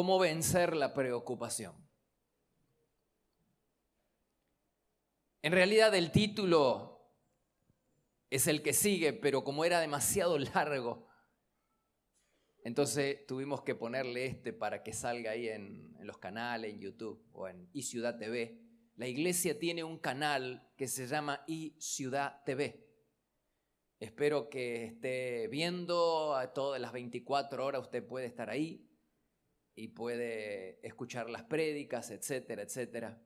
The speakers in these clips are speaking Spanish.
¿Cómo vencer la preocupación? En realidad el título es el que sigue, pero como era demasiado largo, entonces tuvimos que ponerle para que salga ahí en los canales, en YouTube o en iCiudad TV. La iglesia tiene un canal que se llama iCiudad TV. Espero que esté viendo a todas las 24 horas, usted puede estar ahí y puede escuchar las prédicas, etcétera, etcétera.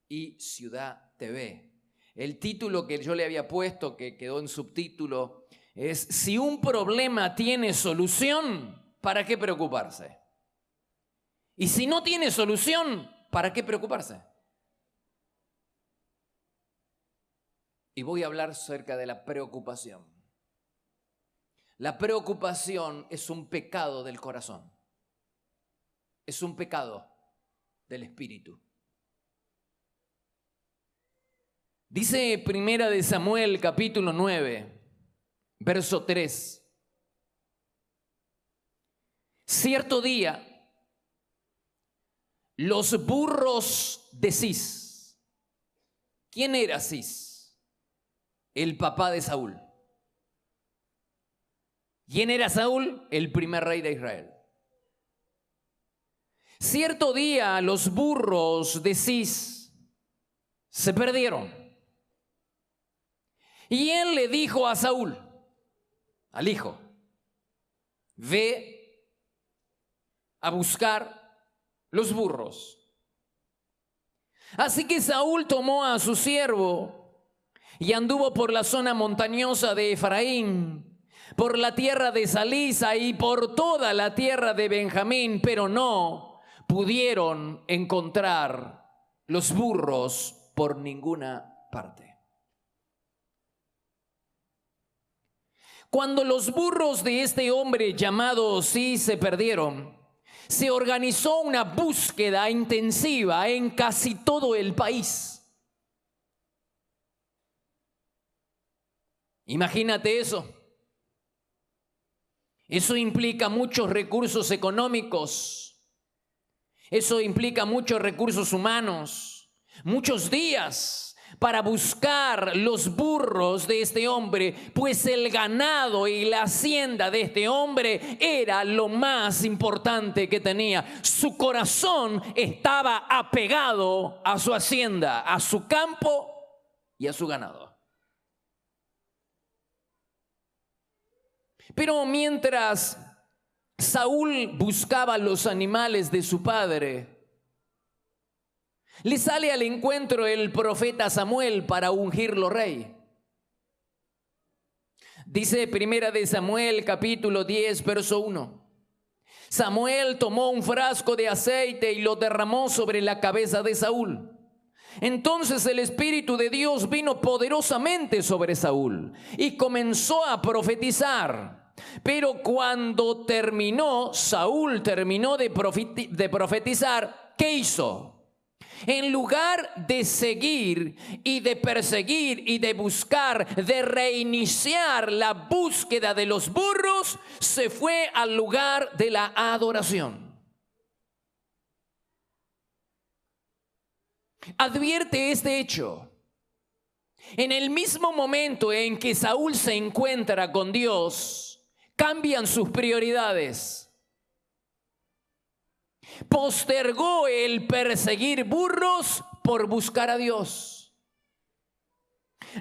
iCiudad TV. El título que yo le había puesto, que quedó en subtítulo, es: si un problema tiene solución, ¿para qué preocuparse? Y si no tiene solución, ¿para qué preocuparse? Y voy a hablar acerca de la preocupación. La preocupación es un pecado del corazón. Es un pecado del espíritu. Dice Primera de Samuel, capítulo 9, verso 3. Cierto día, los burros de Cis. ¿Quién era Cis? El papá de Saúl. ¿Quién era Saúl? El primer rey de Israel. Cierto día los burros de Cis se perdieron. Y él le dijo a Saúl, al hijo: ve a buscar los burros. Así que Saúl tomó a su siervo y anduvo por la zona montañosa de Efraín, por la tierra de Salisa y por toda la tierra de Benjamín, pero no pudieron encontrar los burros por ninguna parte. Cuando los burros de este hombre llamado Cis se perdieron, se organizó una búsqueda intensiva en casi todo el país. Imagínate eso. Eso implica muchos recursos económicos. Eso implica muchos recursos humanos. Muchos días para buscar los burros de este hombre, pues el ganado y la hacienda de este hombre era lo más importante que tenía. Su corazón estaba apegado a su hacienda, a su campo y a su ganado. Pero mientras Saúl buscaba los animales de su padre, le sale al encuentro el profeta Samuel para ungirlo rey. Dice Primera de Samuel, capítulo 10, verso 1. Samuel tomó un frasco de aceite y lo derramó sobre la cabeza de Saúl. Entonces el Espíritu de Dios vino poderosamente sobre Saúl y comenzó a profetizar. Pero cuando Saúl terminó de profetizar, ¿qué hizo? En lugar de seguir y de perseguir y de buscar, de reiniciar la búsqueda de los burros, se fue al lugar de la adoración. Advierte este hecho. En el mismo momento en que Saúl se encuentra con Dios, cambian sus prioridades. Postergó el perseguir burros por buscar a Dios.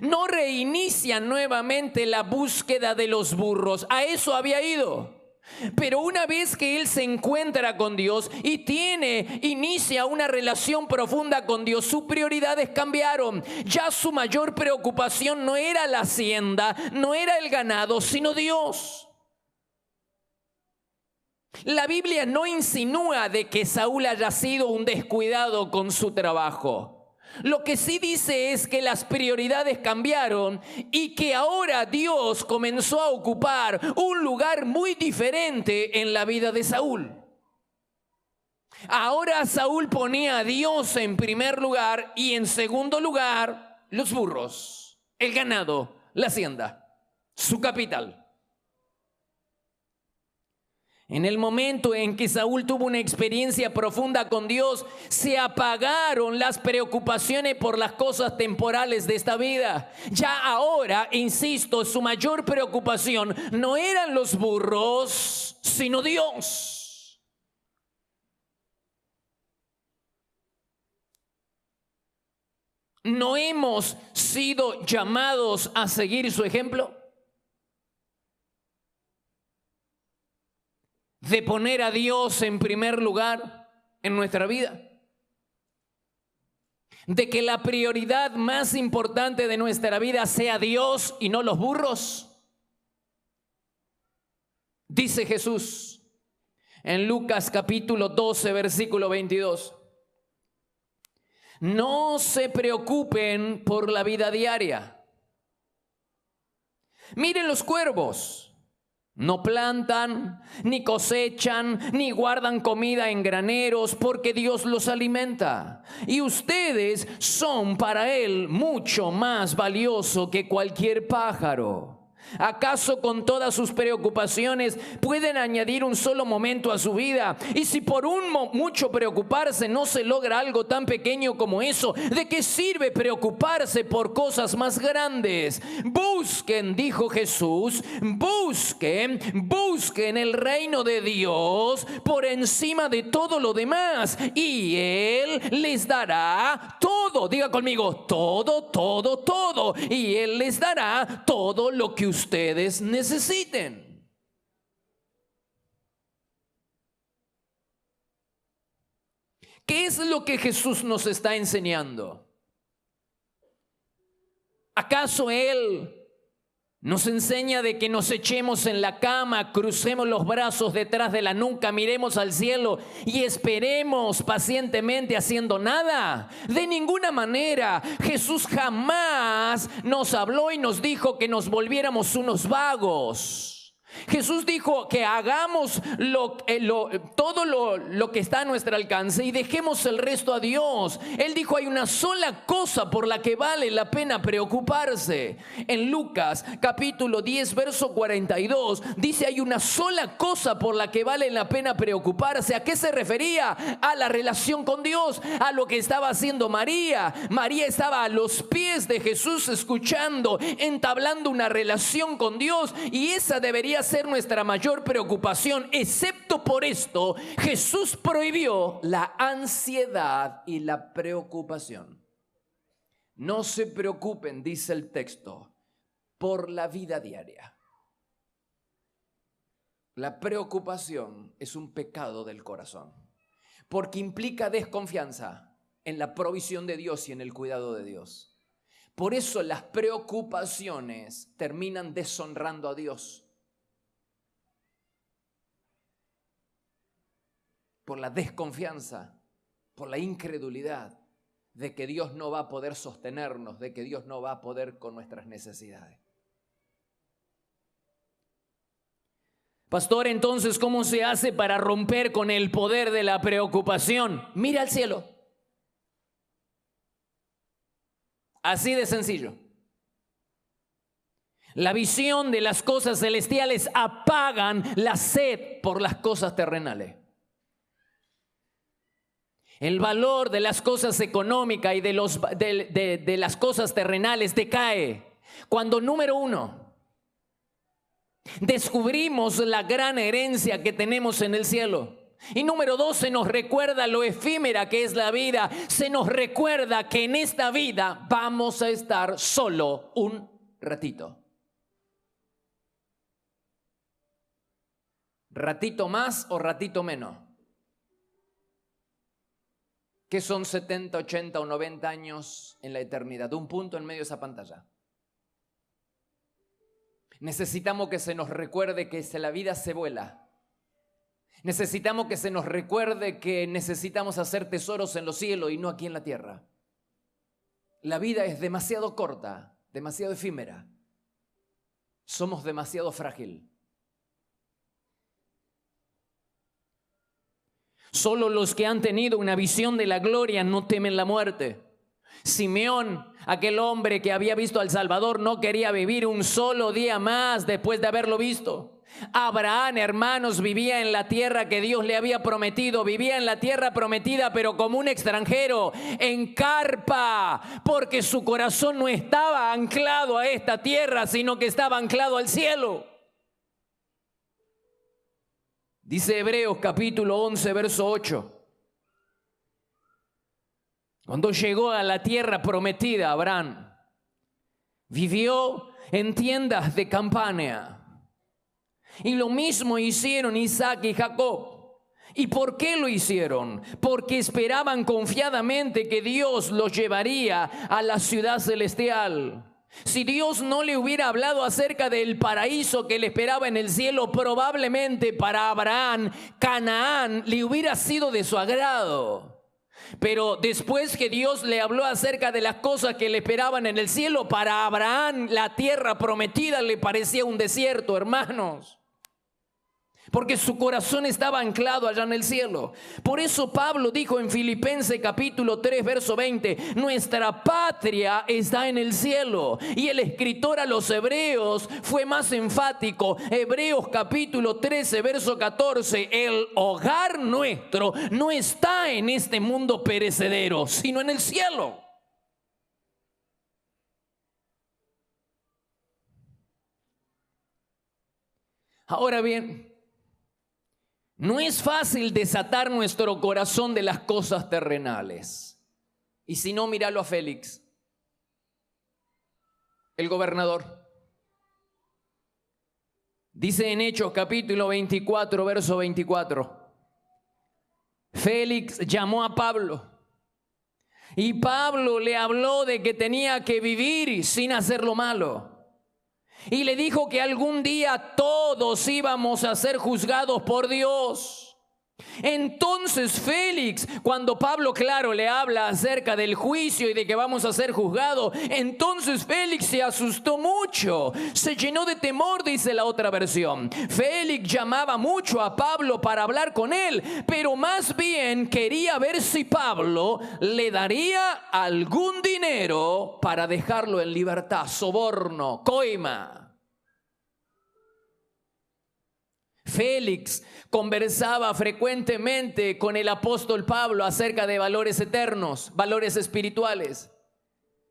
No reinicia nuevamente la búsqueda de los burros. A eso había ido. Pero una vez que él se encuentra con Dios y inicia una relación profunda con Dios, sus prioridades cambiaron. Ya su mayor preocupación no era la hacienda, no era el ganado, sino Dios. La Biblia no insinúa de que Saúl haya sido un descuidado con su trabajo. Lo que sí dice es que las prioridades cambiaron y que ahora Dios comenzó a ocupar un lugar muy diferente en la vida de Saúl. Ahora Saúl ponía a Dios en primer lugar y en segundo lugar los burros, el ganado, la hacienda, su capital. En el momento en que Saúl tuvo una experiencia profunda con Dios, se apagaron las preocupaciones por las cosas temporales de esta vida. Ya ahora, insisto, su mayor preocupación no eran los burros, sino Dios. ¿No hemos sido llamados a seguir su ejemplo? De poner a Dios en primer lugar en nuestra vida. De que la prioridad más importante de nuestra vida sea Dios y no los burros. Dice Jesús en Lucas capítulo 12, versículo 22. No se preocupen por la vida diaria. Miren los cuervos. No plantan, ni cosechan, ni guardan comida en graneros, porque Dios los alimenta. Y ustedes son para Él mucho más valioso que cualquier pájaro. ¿Acaso con todas sus preocupaciones pueden añadir un solo momento a su vida? Y si por mucho preocuparse no se logra algo tan pequeño como eso, ¿de qué sirve preocuparse por cosas más grandes? Busquen, dijo Jesús, busquen el reino de Dios por encima de todo lo demás, y Él les dará todo. Diga conmigo, todo. Y Él les dará todo lo que ustedes necesiten. ¿Qué es lo que Jesús nos está enseñando? ¿Acaso Él nos enseña de que nos echemos en la cama, crucemos los brazos detrás de la nuca, miremos al cielo y esperemos pacientemente haciendo nada? De ninguna manera. Jesús jamás nos habló y nos dijo que nos volviéramos unos vagos. Jesús dijo que hagamos todo lo que está a nuestro alcance y dejemos el resto a Dios. Él dijo, hay una sola cosa por la que vale la pena preocuparse. En Lucas capítulo 10 verso 42 dice, hay una sola cosa por la que vale la pena preocuparse. ¿A qué se refería? A la relación con Dios, a lo que estaba haciendo María. María estaba a los pies de Jesús escuchando, entablando una relación con Dios, y esa debería ser nuestra mayor preocupación. Excepto por esto, Jesús prohibió la ansiedad y la preocupación. No se preocupen, dice el texto, por la vida diaria. La preocupación es un pecado del corazón, porque implica desconfianza en la provisión de Dios y en el cuidado de Dios. Por eso las preocupaciones terminan deshonrando a Dios. Por la desconfianza, por la incredulidad de que Dios no va a poder sostenernos, de que Dios no va a poder con nuestras necesidades. Pastor, entonces, ¿cómo se hace para romper con el poder de la preocupación? Mira al cielo. Así de sencillo. La visión de las cosas celestiales apagan la sed por las cosas terrenales. El valor de las cosas económicas y de las cosas terrenales decae cuando, número uno, descubrimos la gran herencia que tenemos en el cielo. Y número dos, se nos recuerda lo efímera que es la vida. Se nos recuerda que en esta vida vamos a estar solo un ratito. ¿Ratito más o ratito menos? ¿Qué son 70, 80 o 90 años en la eternidad? Un punto en medio de esa pantalla. Necesitamos que se nos recuerde que la vida se vuela. Necesitamos que se nos recuerde que necesitamos hacer tesoros en los cielos y no aquí en la tierra. La vida es demasiado corta, demasiado efímera. Somos demasiado frágiles. Solo los que han tenido una visión de la gloria no temen la muerte. Simeón, aquel hombre que había visto al Salvador, no quería vivir un solo día más después de haberlo visto. Abraham, hermanos, vivía en la tierra que Dios le había prometido, vivía en la tierra prometida, pero como un extranjero, en carpa, porque su corazón no estaba anclado a esta tierra, sino que estaba anclado al cielo. Dice Hebreos capítulo 11, verso 8. Cuando llegó a la tierra prometida, Abraham vivió en tiendas de campaña. Y lo mismo hicieron Isaac y Jacob. ¿Y por qué lo hicieron? Porque esperaban confiadamente que Dios los llevaría a la ciudad celestial. Si Dios no le hubiera hablado acerca del paraíso que le esperaba en el cielo, probablemente para Abraham, Canaán le hubiera sido de su agrado. Pero después que Dios le habló acerca de las cosas que le esperaban en el cielo, para Abraham la tierra prometida le parecía un desierto, hermanos. Porque su corazón estaba anclado allá en el cielo. Por eso Pablo dijo en Filipenses capítulo 3, verso 20, nuestra patria está en el cielo. Y el escritor a los hebreos fue más enfático. Hebreos capítulo 13, verso 14, el hogar nuestro no está en este mundo perecedero, sino en el cielo. Ahora bien, no es fácil desatar nuestro corazón de las cosas terrenales. Y si no, míralo a Félix, el gobernador. Dice en Hechos capítulo 24, verso 24. Félix llamó a Pablo. Y Pablo le habló de que tenía que vivir sin hacer lo malo. Y le dijo que algún día todos íbamos a ser juzgados por Dios. Entonces Félix, cuando Pablo, claro, le habla acerca del juicio y de que vamos a ser juzgados, entonces Félix se asustó mucho, se llenó de temor, dice la otra versión. Félix llamaba mucho a Pablo para hablar con él, pero más bien quería ver si Pablo le daría algún dinero para dejarlo en libertad, soborno, coima. Félix conversaba frecuentemente con el apóstol Pablo acerca de valores eternos, valores espirituales.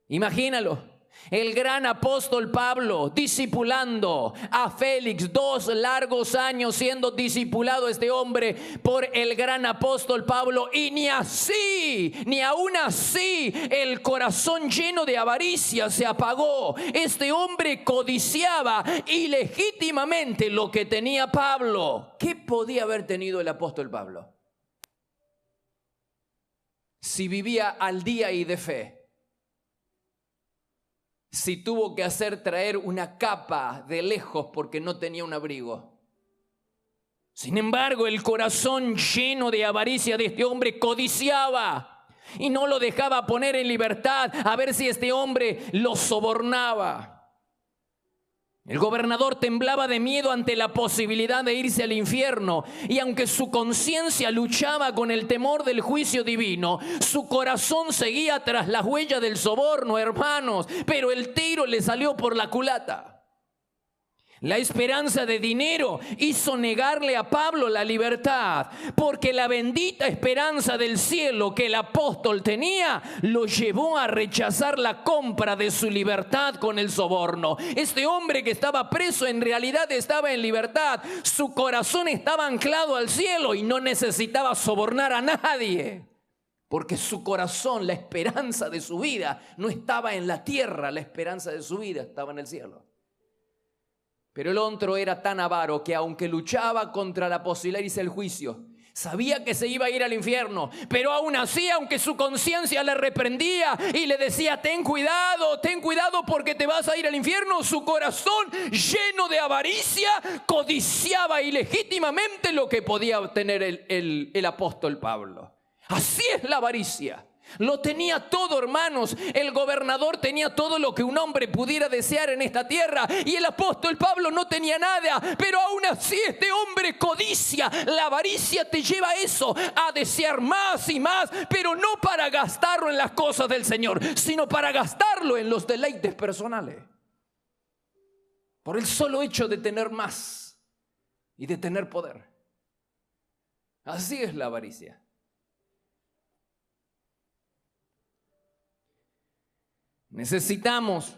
Imagínalo. El gran apóstol Pablo discipulando a Félix, 2 largos años siendo discipulado este hombre por el gran apóstol Pablo, y ni aún así el corazón lleno de avaricia se apagó. Este hombre codiciaba ilegítimamente lo que tenía Pablo. ¿Qué podía haber tenido el apóstol Pablo si vivía al día y de fe? Si tuvo que hacer traer una capa de lejos porque no tenía un abrigo. Sin embargo, el corazón lleno de avaricia de este hombre codiciaba y no lo dejaba poner en libertad a ver si este hombre lo sobornaba. El gobernador temblaba de miedo ante la posibilidad de irse al infierno, y aunque su conciencia luchaba con el temor del juicio divino, su corazón seguía tras las huellas del soborno, hermanos, pero el tiro le salió por la culata. La esperanza de dinero hizo negarle a Pablo la libertad, porque la bendita esperanza del cielo que el apóstol tenía lo llevó a rechazar la compra de su libertad con el soborno. Este hombre que estaba preso en realidad estaba en libertad. Su corazón estaba anclado al cielo y no necesitaba sobornar a nadie, porque su corazón, la esperanza de su vida, no estaba en la tierra, la esperanza de su vida estaba en el cielo. Pero el otro era tan avaro que aunque luchaba contra la posibilidad de irse al juicio, sabía que se iba a ir al infierno, pero aún así, aunque su conciencia le reprendía y le decía ten cuidado porque te vas a ir al infierno, su corazón lleno de avaricia codiciaba ilegítimamente lo que podía obtener el apóstol Pablo. Así es la avaricia. Lo tenía todo, hermanos. El gobernador tenía todo lo que un hombre pudiera desear en esta tierra, y el apóstol Pablo no tenía nada, pero aún así este hombre codicia. La avaricia te lleva a eso, a desear más y más, pero no para gastarlo en las cosas del Señor, sino para gastarlo en los deleites personales. Por el solo hecho de tener más. y de tener poder. Así es la avaricia. Necesitamos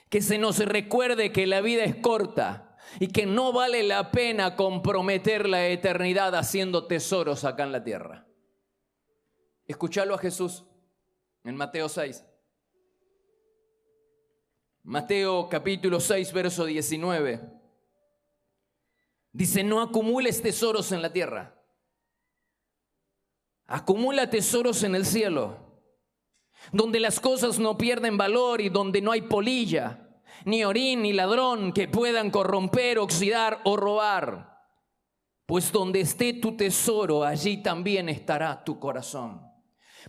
que se nos recuerde que la vida es corta y que no vale la pena comprometer la eternidad haciendo tesoros acá en la tierra. Escuchalo a Jesús en Mateo 6. Mateo capítulo 6, verso 19. Dice, no acumules tesoros en la tierra. Acumula tesoros en el cielo, donde las cosas no pierden valor y donde no hay polilla, ni orín, ni ladrón que puedan corromper, oxidar o robar. Pues donde esté tu tesoro, allí también estará tu corazón.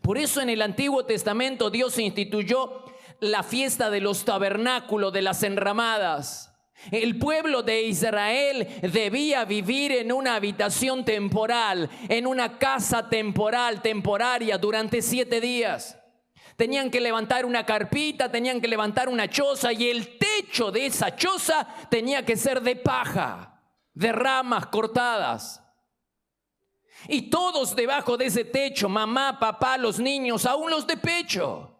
Por eso en el Antiguo Testamento Dios instituyó la fiesta de los tabernáculos, de las enramadas. El pueblo de Israel debía vivir en una habitación temporal, en una casa temporaria durante 7 días. Tenían que levantar una carpita, tenían que levantar una choza y el techo de esa choza tenía que ser de paja, de ramas cortadas. Y todos debajo de ese techo, mamá, papá, los niños, aún los de pecho.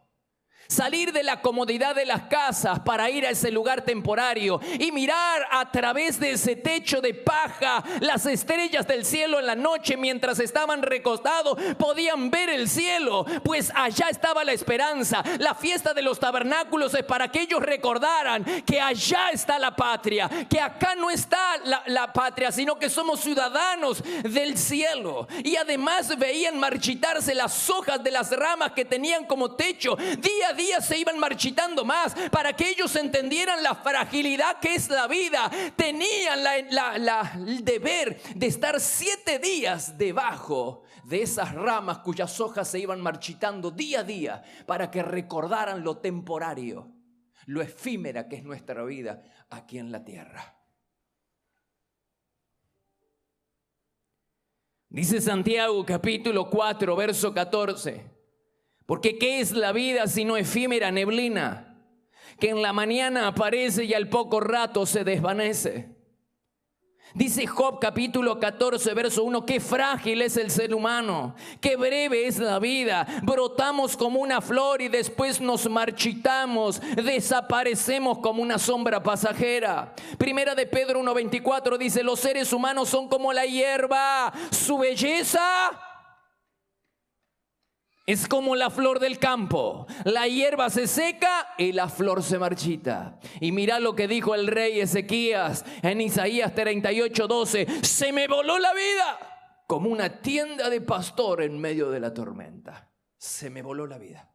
Salir de la comodidad de las casas para ir a ese lugar temporario y mirar a través de ese techo de paja las estrellas del cielo en la noche mientras estaban recostados. Podían ver el cielo, pues allá estaba la esperanza. La fiesta de los tabernáculos es para que ellos recordaran que allá está la patria, que acá no está la patria, sino que somos ciudadanos del cielo. Y además veían marchitarse las hojas de las ramas que tenían como techo. Día a día se iban marchitando más para que ellos entendieran la fragilidad que es la vida. Tenían el deber de estar 7 días debajo de esas ramas cuyas hojas se iban marchitando día a día para que recordaran lo temporario, lo efímera que es nuestra vida aquí en la tierra. Dice Santiago capítulo 4 verso 14. Porque ¿qué es la vida sino efímera neblina, que en la mañana aparece y al poco rato se desvanece? Dice Job capítulo 14 verso 1, qué frágil es el ser humano, qué breve es la vida. Brotamos como una flor y después nos marchitamos, desaparecemos como una sombra pasajera. Primera de Pedro 1:24 dice, los seres humanos son como la hierba, su belleza es como la flor del campo. La hierba se seca y la flor se marchita. Y mira lo que dijo el rey Ezequías en Isaías 38:12. Se me voló la vida como una tienda de pastor en medio de la tormenta. Se me voló la vida.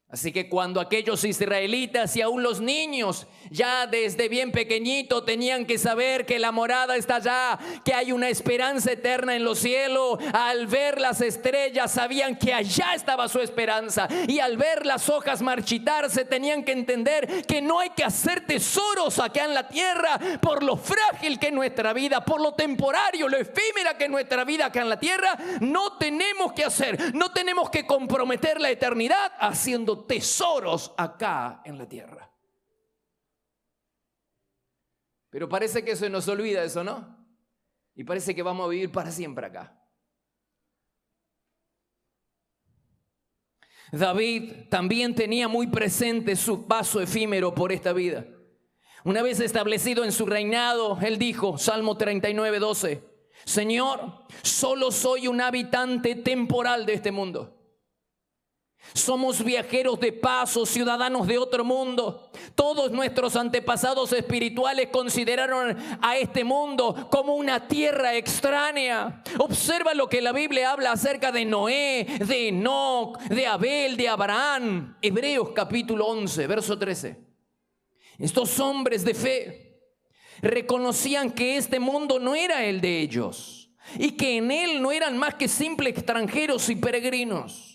Así que cuando aquellos israelitas y aún los niños ya desde bien pequeñito tenían que saber que la morada está allá, que hay una esperanza eterna en los cielos, al ver las estrellas sabían que allá estaba su esperanza, y al ver las hojas marchitarse tenían que entender que no hay que hacer tesoros acá en la tierra por lo frágil que es nuestra vida, por lo temporario, lo efímera que es nuestra vida acá en la tierra. No tenemos que hacer, no tenemos que comprometer la eternidad haciendo tesoros acá en la tierra. Pero parece que se nos olvida eso, ¿no? Y parece que vamos a vivir para siempre acá. David también tenía muy presente su paso efímero por esta vida. Una vez establecido en su reinado, él dijo, Salmo 39:12, Señor, solo soy un habitante temporal de este mundo. Somos viajeros de paso, ciudadanos de otro mundo. Todos nuestros antepasados espirituales consideraron a este mundo como una tierra extraña. Observa lo que la Biblia habla acerca de Noé, de Enoc, de Abel, de Abraham. Hebreos capítulo 11, verso 13. Estos hombres de fe reconocían que este mundo no era el de ellos y que en él no eran más que simples extranjeros y peregrinos.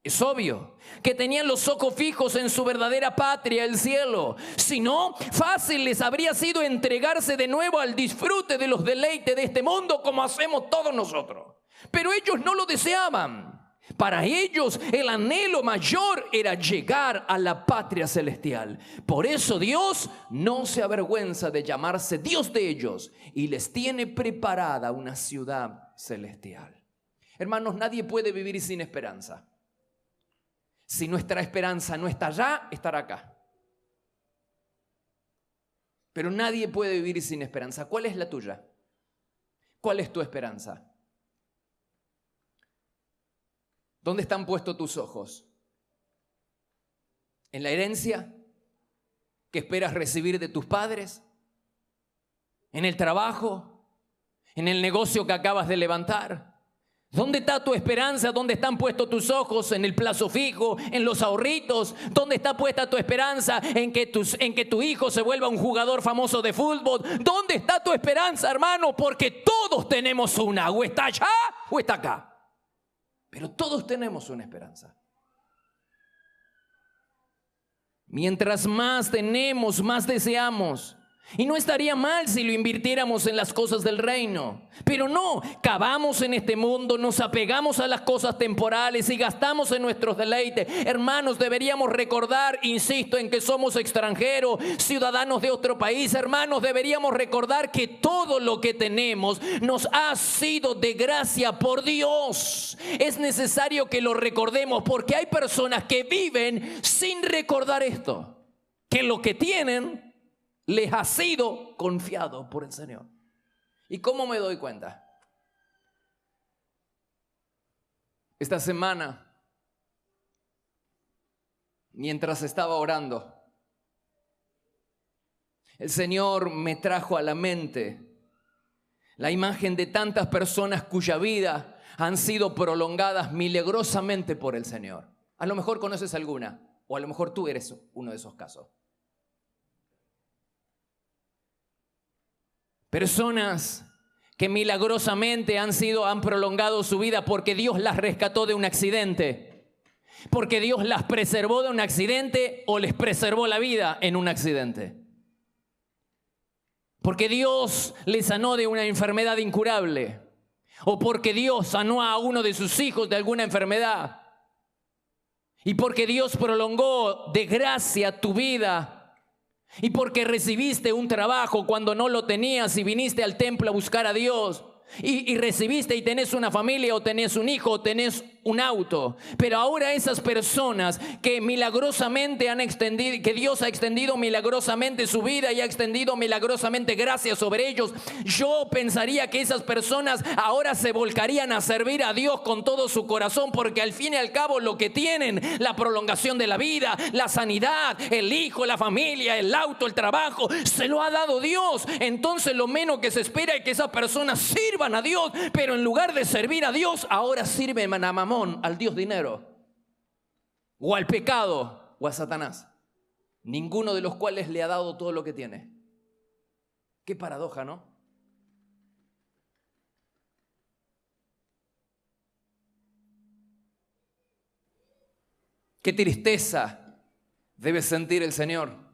Es obvio que tenían los ojos fijos en su verdadera patria, el cielo. Si no, fácil les habría sido entregarse de nuevo al disfrute de los deleites de este mundo como hacemos todos nosotros. Pero ellos no lo deseaban. Para ellos el anhelo mayor era llegar a la patria celestial. Por eso Dios no se avergüenza de llamarse Dios de ellos y les tiene preparada una ciudad celestial. Hermanos, nadie puede vivir sin esperanza. Si nuestra esperanza no está allá, estará acá. Pero nadie puede vivir sin esperanza. ¿Cuál es la tuya? ¿Cuál es tu esperanza? ¿Dónde están puestos tus ojos? ¿En la herencia que esperas recibir de tus padres? ¿En el trabajo? ¿En el negocio que acabas de levantar? ¿Dónde está tu esperanza? ¿Dónde están puestos tus ojos? ¿En el plazo fijo? ¿En los ahorritos? ¿Dónde está puesta tu esperanza? ¿En que tu hijo se vuelva un jugador famoso de fútbol? ¿Dónde está tu esperanza, hermano? Porque todos tenemos una, o está allá o está acá. Pero todos tenemos una esperanza. Mientras más tenemos, más deseamos. Y no estaría mal si lo invirtiéramos en las cosas del reino. Pero no, cavamos en este mundo, nos apegamos a las cosas temporales y gastamos en nuestros deleites. Hermanos, deberíamos recordar, insisto, en que somos extranjeros, ciudadanos de otro país. Hermanos, deberíamos recordar que todo lo que tenemos nos ha sido de gracia por Dios. Es necesario que lo recordemos porque hay personas que viven sin recordar esto. Que lo que tienen les ha sido confiado por el Señor. ¿Y cómo me doy cuenta? Esta semana, mientras estaba orando, el Señor me trajo a la mente la imagen de tantas personas cuya vida han sido prolongadas milagrosamente por el Señor. A lo mejor conoces alguna, o a lo mejor tú eres uno de esos casos. Personas que milagrosamente han prolongado su vida porque Dios las rescató de un accidente, porque Dios las preservó de un accidente o les preservó la vida en un accidente, porque Dios les sanó de una enfermedad incurable, o porque Dios sanó a uno de sus hijos de alguna enfermedad, y porque Dios prolongó de gracia tu vida. Y porque recibiste un trabajo cuando no lo tenías y viniste al templo a buscar a Dios. Y recibiste y tenés una familia o tenés un hijo o tenés un auto. Pero ahora esas personas que milagrosamente han extendido, que Dios ha extendido milagrosamente su vida y ha extendido milagrosamente gracia sobre ellos, yo pensaría que esas personas ahora se volcarían a servir a Dios con todo su corazón, porque al fin y al cabo lo que tienen, la prolongación de la vida, la sanidad, el hijo, la familia, el auto, el trabajo, se lo ha dado Dios. Entonces lo menos que se espera es que esas personas sirvan a Dios, pero en lugar de servir a Dios, ahora sirven a Mamón, al Dios dinero, o al pecado, o a Satanás, ninguno de los cuales le ha dado todo lo que tiene. Qué paradoja, ¿no? Qué tristeza debe sentir el Señor.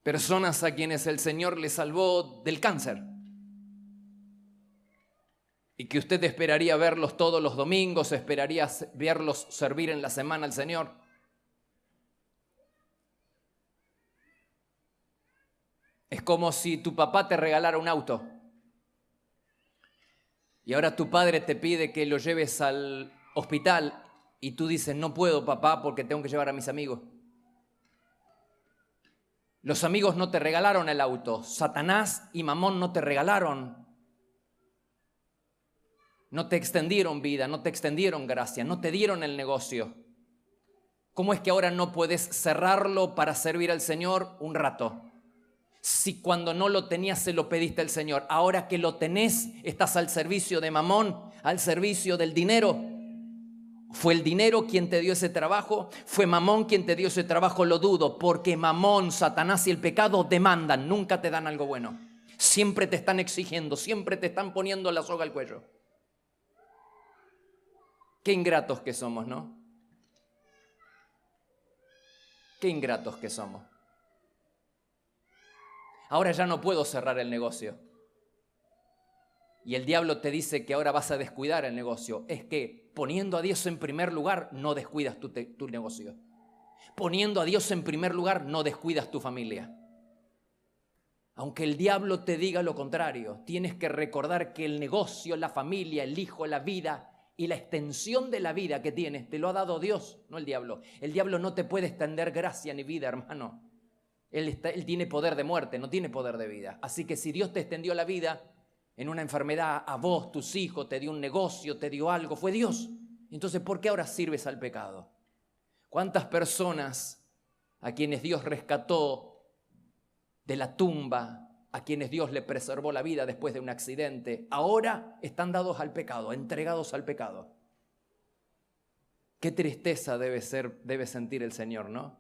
Personas a quienes el Señor les salvó del cáncer y que usted esperaría verlos todos los domingos, esperaría verlos servir en la semana al Señor. Es como si tu papá te regalara un auto y ahora tu padre te pide que lo lleves al hospital y tú dices: no puedo, papá, porque tengo que llevar a mis amigos. Los amigos no te regalaron el auto, Satanás y Mamón no te regalaron, no te extendieron vida, no te extendieron gracia, no te dieron el negocio. ¿Cómo es que ahora no puedes cerrarlo para servir al Señor un rato? Si cuando no lo tenías se lo pediste al Señor, ahora que lo tenés estás al servicio de Mamón, al servicio del dinero. ¿Fue el dinero quien te dio ese trabajo? ¿Fue Mamón quien te dio ese trabajo? Lo dudo, porque Mamón, Satanás y el pecado demandan, nunca te dan algo bueno. Siempre te están exigiendo, siempre te están poniendo la soga al cuello. Qué ingratos que somos, ¿no? Qué ingratos que somos. Ahora ya no puedo cerrar el negocio. y el diablo te dice que ahora vas a descuidar el negocio, es que poniendo a Dios en primer lugar no descuidas tu negocio. Poniendo a Dios en primer lugar no descuidas tu familia. Aunque el diablo te diga lo contrario, tienes que recordar que el negocio, la familia, el hijo, la vida y la extensión de la vida que tienes te lo ha dado Dios, no el diablo. El diablo no te puede extender gracia ni vida, hermano. Él tiene poder de muerte, no tiene poder de vida. Así que si Dios te extendió la vida en una enfermedad, a vos, tus hijos, te dio un negocio, te dio algo, fue Dios. Entonces, ¿por qué ahora sirves al pecado? ¿Cuántas personas a quienes Dios rescató de la tumba, a quienes Dios le preservó la vida después de un accidente, ahora están dados al pecado, entregados al pecado? Qué tristeza debe sentir el Señor, ¿no?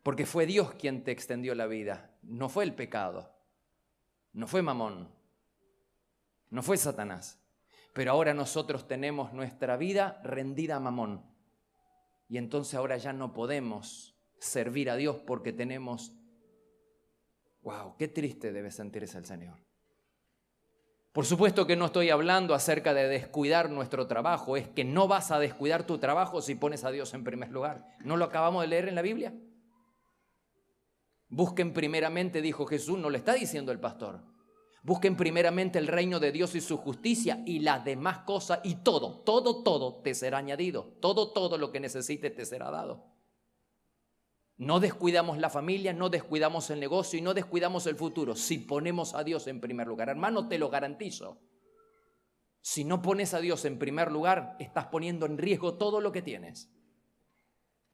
Porque fue Dios quien te extendió la vida, no fue el pecado, no fue Mamón, no fue Satanás. Pero ahora nosotros tenemos nuestra vida rendida a Mamón. Y entonces ahora ya no podemos servir a Dios porque tenemos... ¡Wow! ¡Qué triste debe sentirse el Señor! Por supuesto que no estoy hablando acerca de descuidar nuestro trabajo. Es que no vas a descuidar tu trabajo si pones a Dios en primer lugar. ¿No lo acabamos de leer en la Biblia? Busquen primeramente, dijo Jesús, no le está diciendo el pastor. Busquen primeramente el reino de Dios y su justicia y las demás cosas y todo te será añadido. Todo lo que necesites te será dado. No descuidamos la familia, no descuidamos el negocio y no descuidamos el futuro si ponemos a Dios en primer lugar. Hermano, te lo garantizo. Si no pones a Dios en primer lugar, estás poniendo en riesgo todo lo que tienes.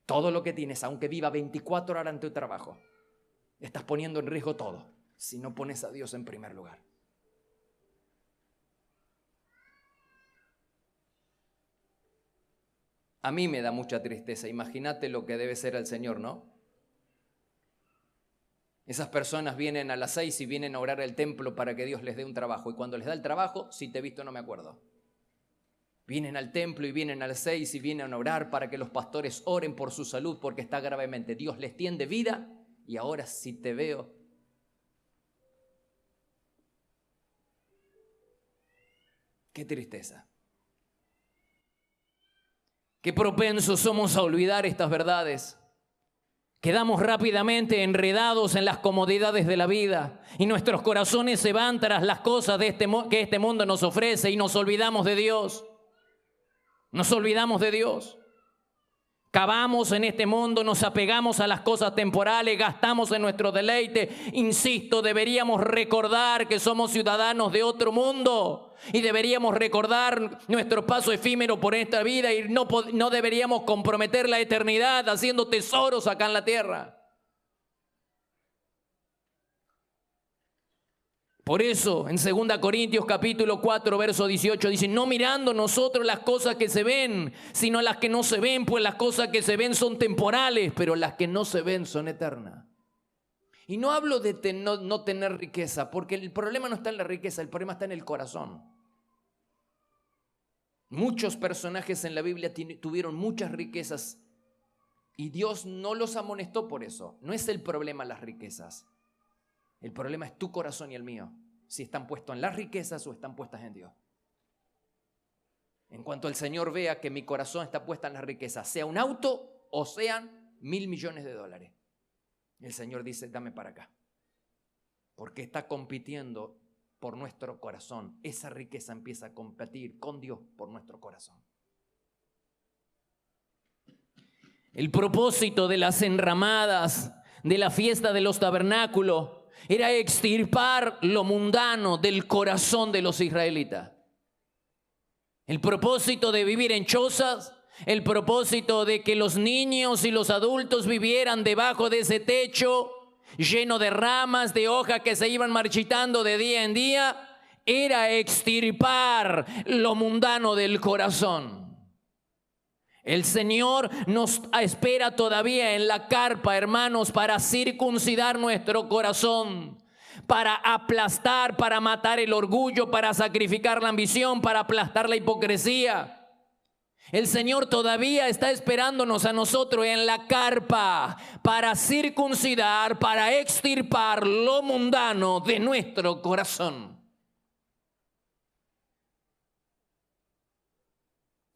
Todo lo que tienes, aunque viva 24 horas en tu trabajo. Estás poniendo en riesgo todo si no pones a Dios en primer lugar. A mí me da mucha tristeza. Imagínate lo que debe ser el Señor, ¿no? Esas personas vienen a las 6 y vienen a orar al templo para que Dios les dé un trabajo. Y cuando les da el trabajo, si te he visto no me acuerdo. Vienen al templo y vienen a las 6 y vienen a orar para que los pastores oren por su salud porque está gravemente. Dios les tiende vida y ahora si te veo. Qué tristeza. Qué propensos somos a olvidar estas verdades. Quedamos rápidamente enredados en las comodidades de la vida y nuestros corazones se van tras las cosas que este mundo nos ofrece y nos olvidamos de Dios. Nos olvidamos de Dios. Cavamos en este mundo, nos apegamos a las cosas temporales, gastamos en nuestro deleite. Insisto, deberíamos recordar que somos ciudadanos de otro mundo y deberíamos recordar nuestro paso efímero por esta vida y no deberíamos comprometer la eternidad haciendo tesoros acá en la tierra. Por eso, en 2 Corintios capítulo 4, verso 18, dice, no mirando nosotros las cosas que se ven, sino las que no se ven, pues las cosas que se ven son temporales, pero las que no se ven son eternas. Y no hablo de no tener riqueza, porque el problema no está en la riqueza, el problema está en el corazón. Muchos personajes en la Biblia tuvieron muchas riquezas y Dios no los amonestó por eso. No es el problema las riquezas. El problema es tu corazón y el mío, si están puestos en las riquezas o están puestas en Dios. En cuanto el Señor vea que mi corazón está puesta en las riquezas, sea un auto o sean $1.000 millones, el Señor dice, dame para acá. Porque está compitiendo por nuestro corazón. Esa riqueza empieza a competir con Dios por nuestro corazón. El propósito de las enramadas, de la fiesta de los tabernáculos, era extirpar lo mundano del corazón de los israelitas. El propósito de vivir en chozas, el propósito de que los niños y los adultos vivieran debajo de ese techo lleno de ramas, de hojas que se iban marchitando de día en día, era extirpar lo mundano del corazón. El Señor nos espera todavía en la carpa, hermanos, para circuncidar nuestro corazón, para aplastar, para matar el orgullo, para sacrificar la ambición, para aplastar la hipocresía. El Señor todavía está esperándonos a nosotros en la carpa para circuncidar, para extirpar lo mundano de nuestro corazón.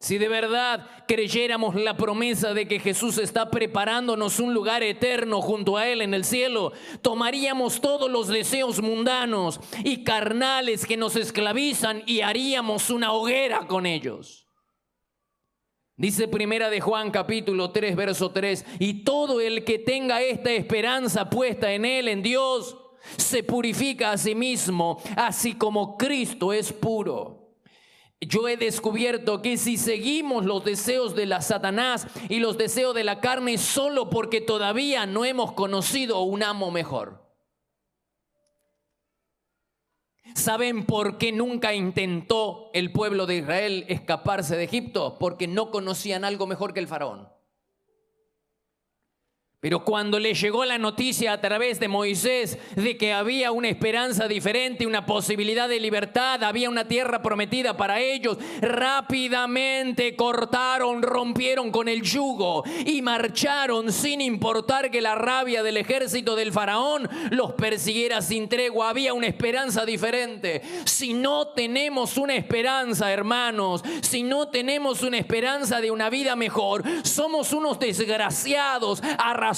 Si de verdad creyéramos la promesa de que Jesús está preparándonos un lugar eterno junto a Él en el cielo, tomaríamos todos los deseos mundanos y carnales que nos esclavizan y haríamos una hoguera con ellos. Dice Primera de Juan capítulo 3 verso 3, y todo el que tenga esta esperanza puesta en Él, en Dios, se purifica a sí mismo, así como Cristo es puro. Yo he descubierto que si seguimos los deseos de la Satanás y los deseos de la carne solo porque todavía no hemos conocido un amo mejor. ¿Saben por qué nunca intentó el pueblo de Israel escaparse de Egipto? Porque no conocían algo mejor que el faraón. Pero cuando le llegó la noticia a través de Moisés de que había una esperanza diferente, una posibilidad de libertad, había una tierra prometida para ellos, rápidamente cortaron, rompieron con el yugo y marcharon sin importar que la rabia del ejército del faraón los persiguiera sin tregua. Había una esperanza diferente. Si no tenemos una esperanza, hermanos, si no tenemos una esperanza de una vida mejor, somos unos desgraciados, arrastrados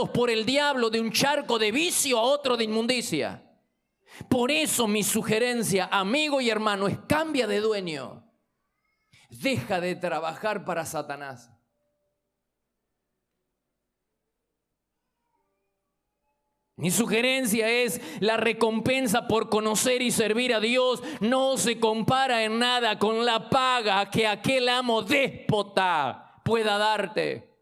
por el diablo de un charco de vicio a otro de inmundicia. Por eso mi sugerencia, amigo y hermano, es cambia de dueño. Deja de trabajar para Satanás. Mi sugerencia es la recompensa por conocer y servir a Dios no se compara en nada con la paga que aquel amo déspota pueda darte.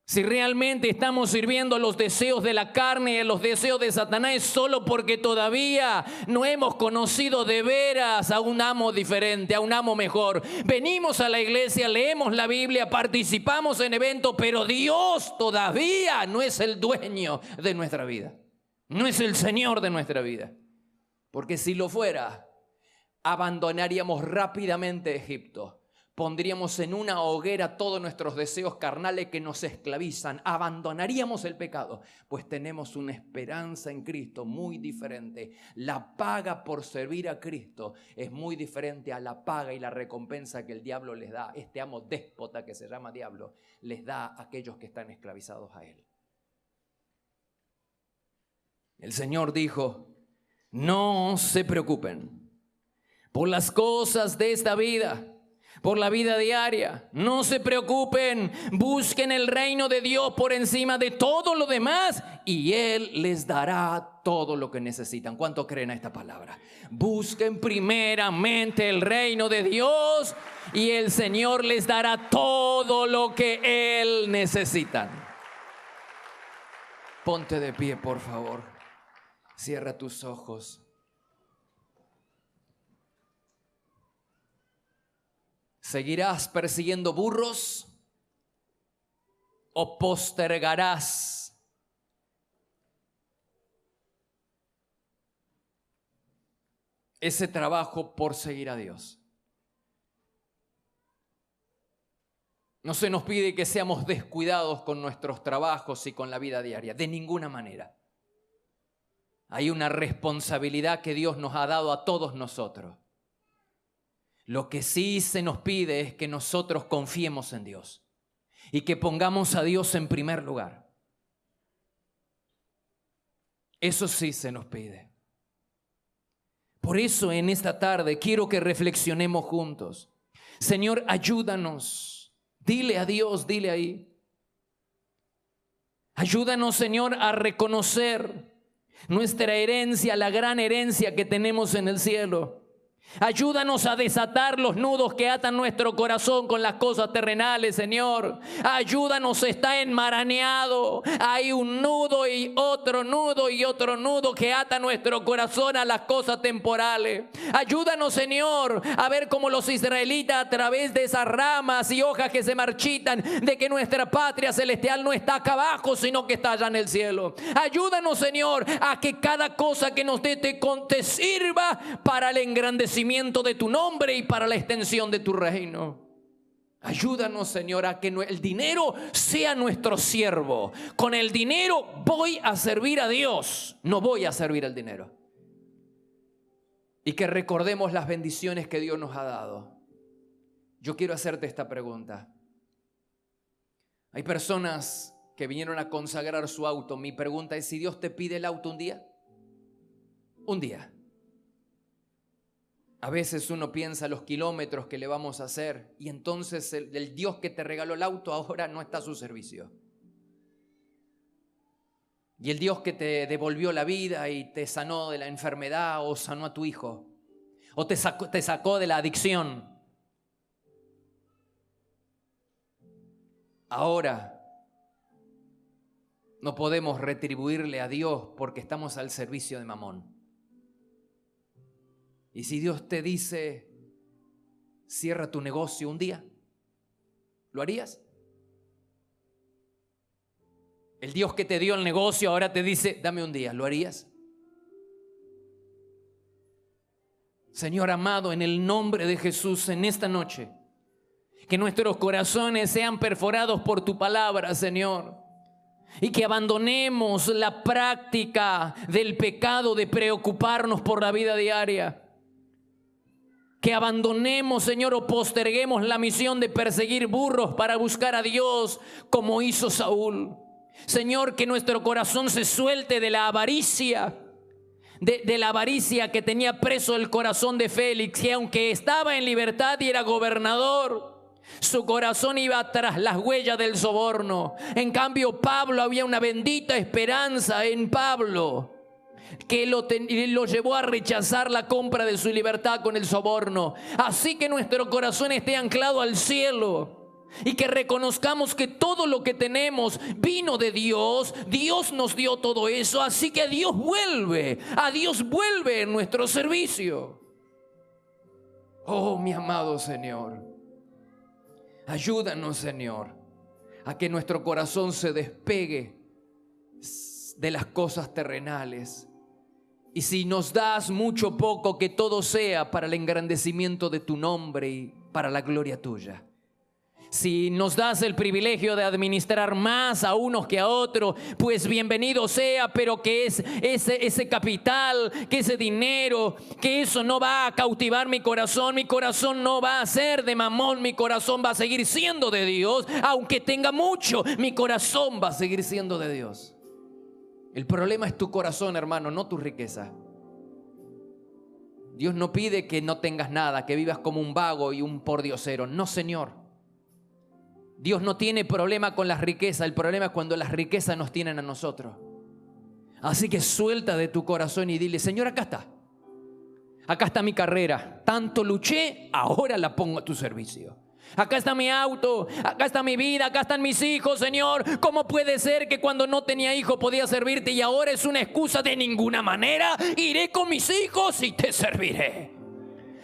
Si realmente estamos sirviendo a los deseos de la carne y a los deseos de Satanás, es solo porque todavía no hemos conocido de veras a un amo diferente, a un amo mejor. Venimos a la iglesia, leemos la Biblia, participamos en eventos, pero Dios todavía no es el dueño de nuestra vida. No es el Señor de nuestra vida. Porque si lo fuera, abandonaríamos rápidamente Egipto. Pondríamos en una hoguera todos nuestros deseos carnales que nos esclavizan. Abandonaríamos el pecado, pues tenemos una esperanza en Cristo muy diferente. La paga por servir a Cristo es muy diferente a la paga y la recompensa que el diablo les da. Este amo déspota que se llama diablo les da a aquellos que están esclavizados a él. El Señor dijo, no se preocupen por las cosas de esta vida, por la vida diaria. No se preocupen, busquen el reino de Dios por encima de todo lo demás y Él les dará todo lo que necesitan. ¿Cuánto creen a esta palabra? Busquen primeramente el reino de Dios y el Señor les dará todo lo que Él necesitan. Ponte de pie, por favor. Cierra tus ojos. ¿Seguirás persiguiendo burros o postergarás ese trabajo por seguir a Dios? No se nos pide que seamos descuidados con nuestros trabajos y con la vida diaria, de ninguna manera. Hay una responsabilidad que Dios nos ha dado a todos nosotros. Lo que sí se nos pide es que nosotros confiemos en Dios y que pongamos a Dios en primer lugar. Eso sí se nos pide. Por eso en esta tarde quiero que reflexionemos juntos. Señor, ayúdanos. Dile a Dios, dile ahí. Ayúdanos, Señor, a reconocer nuestra herencia, la gran herencia que tenemos en el cielo. Ayúdanos a desatar los nudos que atan nuestro corazón con las cosas terrenales, Señor. Ayúdanos, está enmarañado. Hay un nudo y otro nudo que ata nuestro corazón a las cosas temporales. Ayúdanos, Señor, a ver cómo los israelitas a través de esas ramas y hojas que se marchitan, de que nuestra patria celestial no está acá abajo, sino que está allá en el cielo. Ayúdanos, Señor, a que cada cosa que nos dé te sirva para el engrandecimiento de tu nombre y para la extensión de tu reino. Ayúdanos, Señor, a que el dinero sea nuestro siervo. Con el dinero voy a servir a Dios, no voy a servir al dinero. Y que recordemos las bendiciones que Dios nos ha dado. Yo quiero hacerte esta pregunta. Hay personas que vinieron a consagrar su auto. Mi pregunta es, si Dios te pide el auto un día. Un día. A veces uno piensa los kilómetros que le vamos a hacer y entonces el Dios que te regaló el auto ahora no está a su servicio. Y el Dios que te devolvió la vida y te sanó de la enfermedad o sanó a tu hijo o te sacó de la adicción, ahora no podemos retribuirle a Dios porque estamos al servicio de Mamón. Y si Dios te dice, cierra tu negocio un día, ¿lo harías? El Dios que te dio el negocio ahora te dice, dame un día, ¿lo harías? Señor amado, en el nombre de Jesús, en esta noche, que nuestros corazones sean perforados por tu palabra, Señor. Y que abandonemos la práctica del pecado de preocuparnos por la vida diaria. Que abandonemos, Señor, o posterguemos la misión de perseguir burros para buscar a Dios como hizo Saúl. Señor, que nuestro corazón se suelte de la avaricia, de la avaricia que tenía preso el corazón de Félix, que aunque estaba en libertad y era gobernador, su corazón iba tras las huellas del soborno. En cambio, Pablo, había una bendita esperanza en Pablo, que lo llevó a rechazar la compra de su libertad con el soborno. Así que nuestro corazón esté anclado al cielo y que reconozcamos que todo lo que tenemos vino de Dios. Dios nos dio todo eso, así que a Dios vuelve en nuestro servicio. Oh, mi amado Señor, ayúdanos, Señor, a que nuestro corazón se despegue de las cosas terrenales. Y si nos das mucho o poco, que todo sea para el engrandecimiento de tu nombre y para la gloria tuya. Si nos das el privilegio de administrar más a unos que a otros, pues bienvenido sea, pero que ese capital, que ese dinero, que eso no va a cautivar mi corazón no va a ser de Mamón, mi corazón va a seguir siendo de Dios. Aunque tenga mucho, mi corazón va a seguir siendo de Dios. El problema es tu corazón, hermano, no tu riqueza. Dios no pide que no tengas nada, que vivas como un vago y un pordiosero. No, Señor. Dios no tiene problema con las riquezas. El problema es cuando las riquezas nos tienen a nosotros. Así que suelta de tu corazón y dile, Señor, acá está. Acá está mi carrera. Tanto luché, ahora la pongo a tu servicio. Acá está mi auto, acá está mi vida, acá están mis hijos, Señor. ¿Cómo puede ser que cuando no tenía hijo podía servirte y ahora es una excusa? De ninguna manera. Iré con mis hijos y te serviré.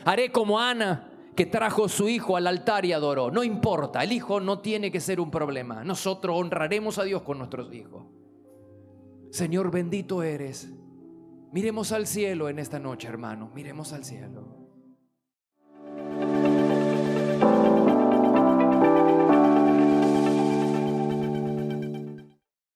Haré como Ana, que trajo su hijo al altar y adoró. No importa, el hijo no tiene que ser un problema. Nosotros honraremos a Dios con nuestros hijos. Señor, bendito eres. Miremos al cielo en esta noche, hermano. Miremos al cielo.